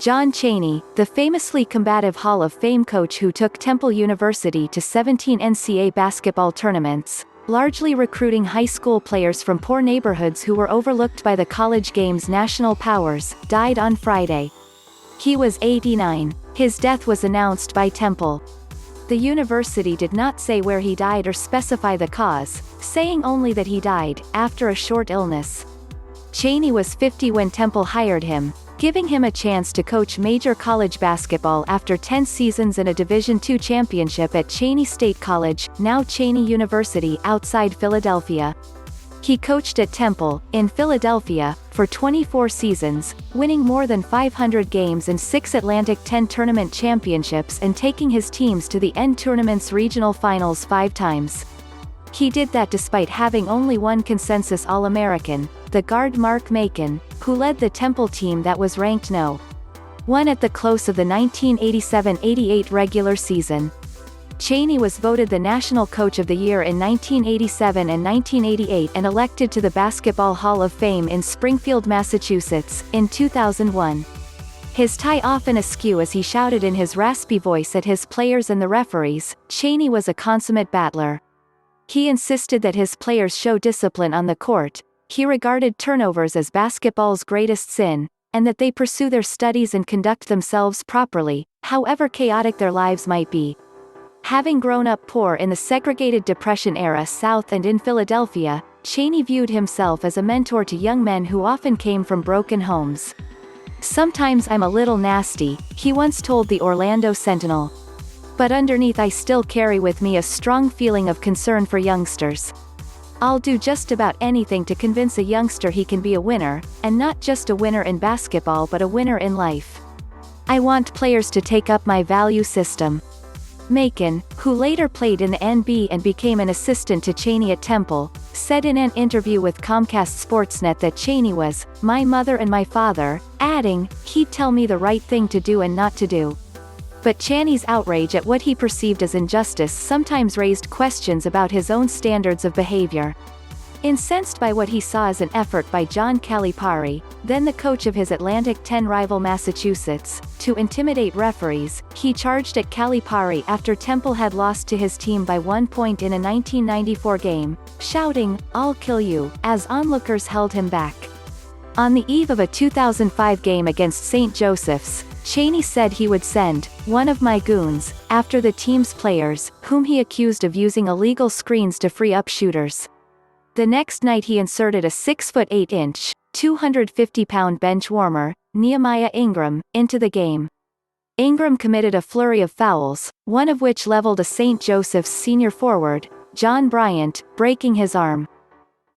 John Cheyney, the famously combative Hall of Fame coach who took Temple University to 17 NCAA basketball tournaments, largely recruiting high school players from poor neighborhoods who were overlooked by the college game's national powers, died on Friday. He was 89. His death was announced by Temple. The university did not say where he died or specify the cause, saying only that he died after a short illness. Cheyney was 50 when Temple hired him, giving him a chance to coach major college basketball after 10 seasons in a Division II championship at Cheyney State College, now Cheyney University, outside Philadelphia. He coached at Temple, in Philadelphia, for 24 seasons, winning more than 500 games and 6 Atlantic 10 tournament championships and taking his teams to the N tournament's regional finals 5 times. He did that despite having only one consensus All-American, the guard Mark Macon, who led the Temple team that was ranked No. 1 at the close of the 1987-88 regular season. Cheyney was voted the National Coach of the Year in 1987 and 1988 and elected to the Basketball Hall of Fame in Springfield, Massachusetts, in 2001. His tie often askew as he shouted in his raspy voice at his players and the referees. Cheyney was a consummate battler. He insisted that his players show discipline on the court. He regarded turnovers as basketball's greatest sin, and that they pursue their studies and conduct themselves properly, however chaotic their lives might be. Having grown up poor in the segregated Depression era South and in Philadelphia, Cheyney viewed himself as a mentor to young men who often came from broken homes. "Sometimes I'm a little nasty," he once told the Orlando Sentinel. "But underneath I still carry with me a strong feeling of concern for youngsters. I'll do just about anything to convince a youngster he can be a winner, and not just a winner in basketball but a winner in life. I want players to take up my value system." Macon, who later played in the NBA and became an assistant to Cheyney at Temple, said in an interview with Comcast SportsNet that Cheyney was "my mother and my father," adding, "He'd tell me the right thing to do and not to do." But Cheyney's outrage at what he perceived as injustice sometimes raised questions about his own standards of behavior. Incensed by what he saw as an effort by John Calipari, then the coach of his Atlantic 10 rival Massachusetts, to intimidate referees, he charged at Calipari after Temple had lost to his team by 1 point in a 1994 game, shouting, "I'll kill you," as onlookers held him back. On the eve of a 2005 game against St. Joseph's, Cheyney said he would send "one of my goons" after the team's players, whom he accused of using illegal screens to free up shooters. The next night he inserted a 6'8", 250-pound bench warmer, Nehemiah Ingram, into the game. Ingram committed a flurry of fouls, one of which leveled a St. Joseph's senior forward, John Bryant, breaking his arm.